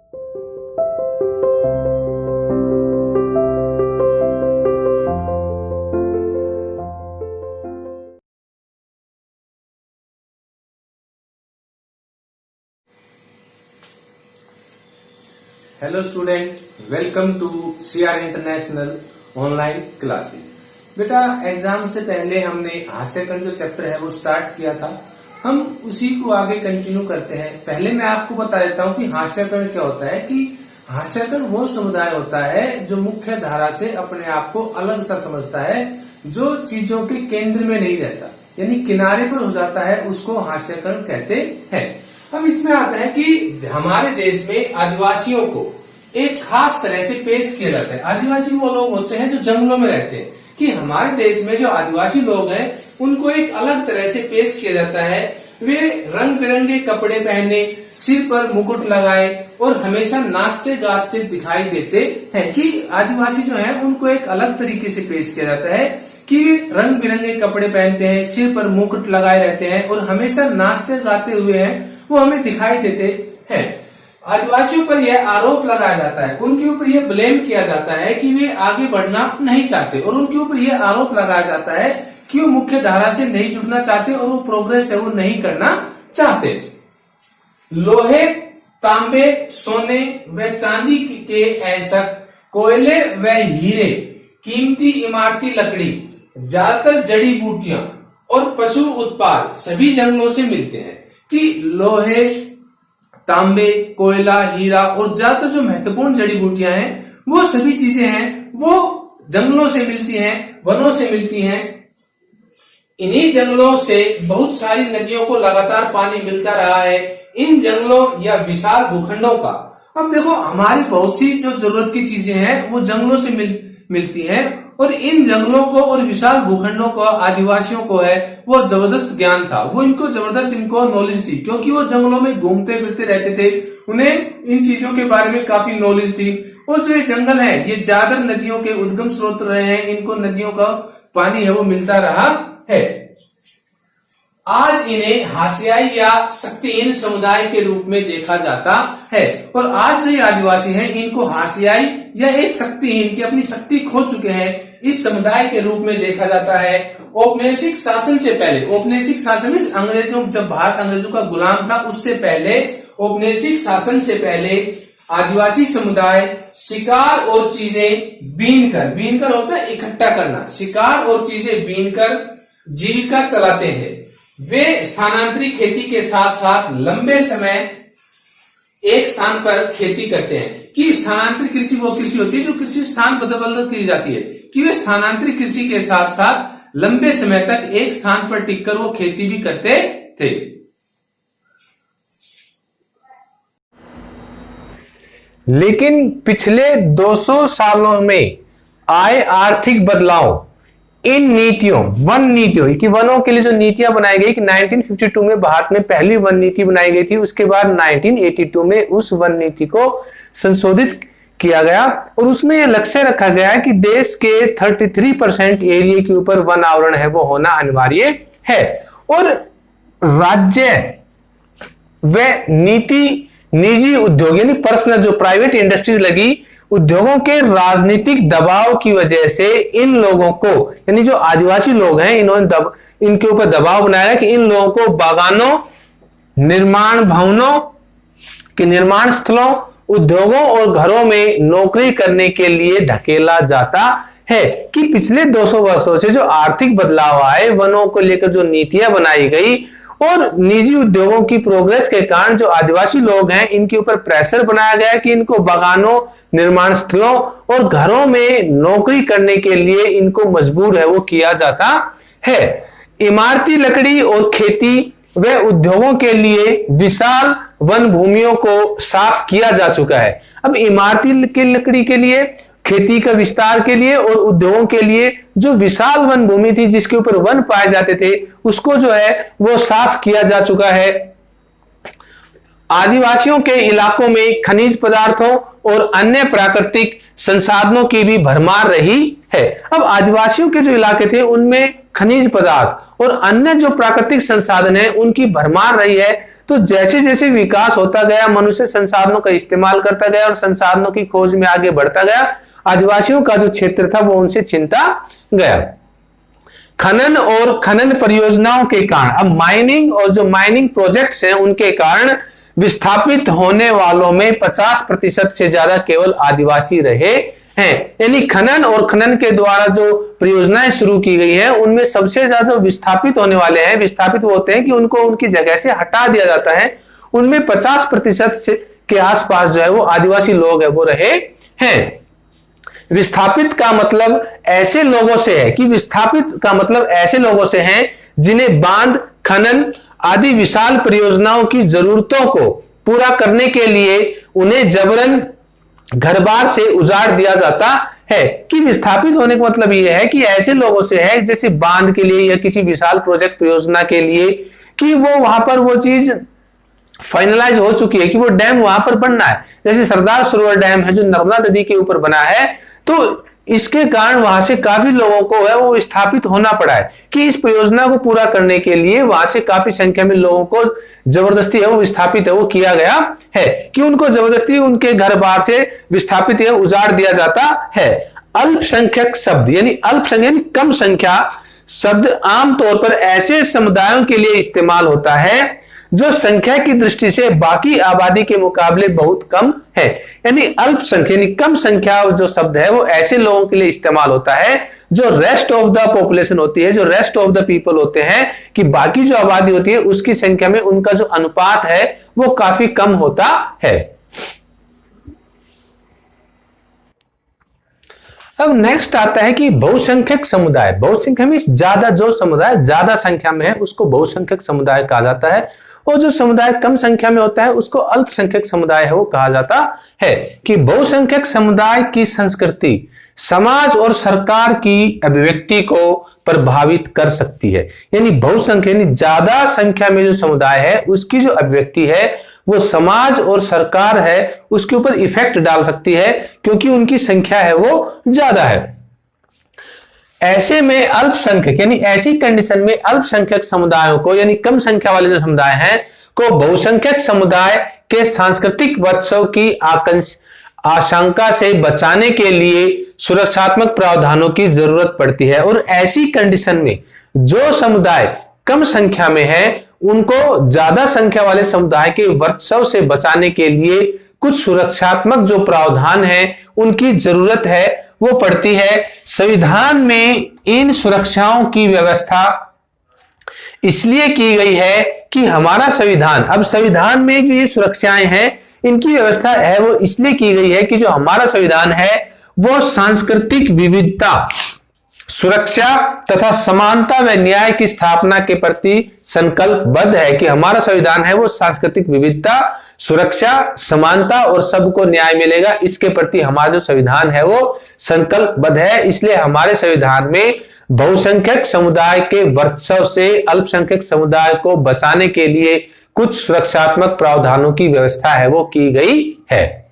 Hello student, welcome to CR international online classes. बेटा, exam से पहले हमने हास्यकर्ण जो चैप्टर है वो स्टार्ट किया था, हम उसी को आगे कंटिन्यू करते हैं। पहले मैं आपको बता देता हूँ कि हास्यकर्ण क्या होता है। कि हास्यकर्ण वो समुदाय होता है जो मुख्य धारा से अपने आप को अलग सा समझता है, जो चीजों के केंद्र में नहीं रहता, यानी किनारे पर हो जाता है, उसको हास्यकर्ण कहते हैं। अब इसमें आता है कि हमारे देश में आदिवासियों को एक खास तरह से पेश किया जाता है। आदिवासी वो लोग होते हैं जो जंगलों में रहते हैं। कि हमारे देश में जो आदिवासी लोग हैं उनको एक अलग तरह से पेश किया जाता है। वे रंग बिरंगे कपड़े पहने, सिर पर मुकुट लगाए और हमेशा नाचते गाते दिखाई देते हैं। कि आदिवासी जो है उनको एक अलग तरीके से पेश किया जाता है कि रंग बिरंगे कपड़े पहनते हैं, सिर पर मुकुट लगाए रहते हैं और हमेशा नाचते गाते हुए हैं वो हमें दिखाई देते हैं। आदिवासियों पर यह आरोप लगाया जाता है, उनके ऊपर यह ब्लेम किया जाता है कि वे आगे बढ़ना नहीं चाहते, और उनके ऊपर यह आरोप लगाया जाता है कि वो मुख्य धारा से नहीं जुड़ना चाहते और वो प्रोग्रेस है वो नहीं करना चाहते। लोहे, तांबे, सोने व चांदी के ऐसक, कोयले व हीरे, कीमती इमारती लकड़ी, ज्यादातर जड़ी बूटियां और पशु उत्पाद सभी जंगलों से मिलते हैं। कि लोहे, तांबे, कोयला, हीरा और ज्यादातर जो महत्वपूर्ण जड़ी बूटियां हैं वो सभी चीजें हैं वो जंगलों से मिलती हैं, वनों से मिलती हैं। इन्हीं जंगलों से बहुत सारी नदियों को लगातार पानी मिलता रहा है। इन जंगलों या विशाल भूखंडों का, अब देखो, हमारी बहुत सी जो जरूरत की चीजें हैं वो जंगलों से मिलती हैं, और इन जंगलों को और विशाल भूखंडों को आदिवासियों को है वो जबरदस्त ज्ञान था, वो इनको जबरदस्त नॉलेज थी, क्योंकि वो जंगलों में घूमते फिरते रहते थे, उन्हें इन चीजों के बारे में काफी नॉलेज थी। और जो ये जंगल है ये ज्यादातर नदियों के उद्गम स्रोत रहे हैं, इनको नदियों का पानी है वो मिलता रहा है। आज इन्हें हाशियाई या शक्तिहीन समुदाय के रूप में देखा जाता है, और आज जो ये आदिवासी हैं इनको हाशियाई या एक शक्तिहीन की अपनी शक्ति खो चुके हैं इस समुदाय के रूप में देखा जाता है। औपनिवेशिक शासन से पहले, औपनिवेशिक शासन में अंग्रेजों, जब भारत अंग्रेजों का गुलाम था उससे पहले, औपनिवेशिक शासन से पहले आदिवासी समुदाय शिकार और चीजें बीनकर होता है इकट्ठा करना, शिकार और चीजें बीनकर जीविका चलाते हैं। वे स्थानांतरित खेती के साथ साथ लंबे समय एक स्थान पर खेती करते हैं। कि स्थानांतरित कृषि वो कृषि होती है जो कृषि स्थान बदल की जाती है, कि वे स्थानांतरित कृषि के साथ साथ लंबे समय तक एक स्थान पर टिककर वो खेती भी करते थे। लेकिन पिछले 200 सालों में आए आर्थिक बदलाव, इन नीतियों, वन नीतियों, कि वनों के लिए जो नीतियां बनाई गई, कि 1952 में भारत में पहली वन नीति बनाई गई थी, उसके बाद 1982 में उस वन नीति को संशोधित किया गया, और उसमें यह लक्ष्य रखा गया है कि देश के 33% एरिया के ऊपर वन आवरण है वो होना अनिवार्य है। और राज्य व निजी उद्योग, यानी पर्सनल जो प्राइवेट इंडस्ट्रीज लगी, उद्योगों के राजनीतिक दबाव की वजह से इन लोगों को, यानी जो आदिवासी लोग हैं, इन्होंने इनके ऊपर दबाव बनाया कि इन लोगों को बागानों, निर्माण भवनों के निर्माण स्थलों, उद्योगों और घरों में नौकरी करने के लिए ढकेला जाता है। कि पिछले 200 वर्षों से जो आर्थिक बदलाव आए, वनों को लेकर जो नीतियां बनाई गई और निजी उद्योगों की प्रोग्रेस के कारण जो आदिवासी लोग हैं इनके ऊपर प्रेशर बनाया गया कि इनको बागानों, निर्माण स्थलों और घरों में नौकरी करने के लिए इनको मजबूर है वो किया जाता है। इमारती लकड़ी और खेती व उद्योगों के लिए विशाल वन भूमियों को साफ किया जा चुका है। अब इमारती के लकड़ी के लिए, खेती का विस्तार के लिए और उद्योगों के लिए जो विशाल वन भूमि थी जिसके ऊपर वन पाए जाते थे उसको जो है वो साफ किया जा चुका है। आदिवासियों के इलाकों में खनिज पदार्थों और अन्य प्राकृतिक संसाधनों की भी भरमार रही है। अब आदिवासियों के जो इलाके थे उनमें खनिज पदार्थ और अन्य जो प्राकृतिक संसाधन है उनकी भरमार रही है, तो जैसे जैसे विकास होता गया, मनुष्य संसाधनों का इस्तेमाल करता गया और संसाधनों की खोज में आगे बढ़ता गया, आदिवासियों का जो क्षेत्र था वो उनसे छिनता गया। खनन और खनन परियोजनाओं के कारण, अब माइनिंग और जो माइनिंग प्रोजेक्ट्स हैं उनके कारण विस्थापित होने वालों में 50% से ज्यादा केवल आदिवासी रहे हैं। यानी खनन और खनन के द्वारा जो परियोजनाएं शुरू की गई हैं उनमें सबसे ज्यादा जो विस्थापित होने वाले हैं, विस्थापित वो होते हैं कि उनको उनकी जगह से हटा दिया जाता है, उनमें 50% के आसपास जो है वो आदिवासी लोग है वो रहे हैं। विस्थापित का मतलब ऐसे लोगों से है कि विस्थापित का मतलब ऐसे लोगों से है जिन्हें बांध, खनन आदि विशाल परियोजनाओं की जरूरतों को पूरा करने के लिए उन्हें जबरन घर-बार से उजाड़ दिया जाता है। कि विस्थापित होने का मतलब यह है कि ऐसे लोगों से है जैसे बांध के लिए या किसी विशाल प्रोजेक्ट परियोजना के लिए कि वो वहां पर वो चीज फाइनलाइज हो चुकी है कि वो डैम वहां पर बनना है। जैसे सरदार सरोवर डैम है जो नर्मदा नदी के ऊपर बना है, तो इसके कारण वहां से काफी लोगों को है वो विस्थापित होना पड़ा है कि इस परियोजना को पूरा करने के लिए वहां से काफी संख्या में लोगों को जबरदस्ती है वो विस्थापित है वो किया गया है कि उनको जबरदस्ती उनके घर बार से विस्थापित है उजाड़ दिया जाता है। अल्पसंख्यक शब्द यानी अल्पसंख्यक यानी कम संख्या शब्द आमतौर पर ऐसे समुदायों के लिए इस्तेमाल होता है जो संख्या की दृष्टि से बाकी आबादी के मुकाबले बहुत कम है। यानी अल्पसंख्यक यानी कम संख्या जो शब्द है वो ऐसे लोगों के लिए इस्तेमाल होता है जो रेस्ट ऑफ द पॉपुलेशन होती है, जो रेस्ट ऑफ द पीपल होते हैं कि बाकी जो आबादी होती है उसकी संख्या में उनका जो अनुपात है वो काफी कम होता है। अब नेक्स्ट आता है कि बहुसंख्यक समुदाय। बहुसंख्यक में ज्यादा जो समुदाय ज्यादा संख्या में है उसको बहुसंख्यक समुदाय कहा जाता है, और जो समुदाय कम संख्या में होता है उसको अल्पसंख्यक समुदाय है वो कहा जाता है। कि बहुसंख्यक समुदाय की संस्कृति समाज और सरकार की अभिव्यक्ति को प्रभावित कर सकती है। यानी बहुसंख्यक यानी ज्यादा संख्या में जो समुदाय है उसकी जो अभिव्यक्ति है वो समाज और सरकार है उसके ऊपर इफेक्ट डाल सकती है क्योंकि उनकी संख्या है वो ज्यादा है। ऐसे में अल्पसंख्यक यानी ऐसी कंडीशन में अल्पसंख्यक समुदायों को यानी कम संख्या वाले जो समुदाय हैं को बहुसंख्यक समुदाय के सांस्कृतिक उत्सव की आशंका से बचाने के लिए सुरक्षात्मक प्रावधानों की जरूरत पड़ती है। और ऐसी कंडीशन में जो समुदाय कम संख्या में है उनको ज्यादा संख्या वाले समुदाय के वर्चस्व से बचाने के लिए कुछ सुरक्षात्मक जो प्रावधान है उनकी जरूरत है वो पड़ती है। संविधान में इन सुरक्षाओं की व्यवस्था इसलिए की गई है कि हमारा संविधान, अब संविधान में जो ये सुरक्षाएं हैं इनकी व्यवस्था है वो इसलिए की गई है कि जो हमारा संविधान है वो सांस्कृतिक विविधता, सुरक्षा तथा समानता व न्याय की स्थापना के प्रति संकल्पबद्ध है। कि हमारा संविधान है वो सांस्कृतिक विविधता, सुरक्षा, समानता और सबको न्याय मिलेगा इसके प्रति हमारा जो संविधान है वो संकल्पबद्ध है। इसलिए हमारे संविधान में बहुसंख्यक समुदाय के वर्चस्व से अल्पसंख्यक समुदाय को बचाने के लिए कुछ सुरक्षात्मक प्रावधानों की व्यवस्था है वो की गई है।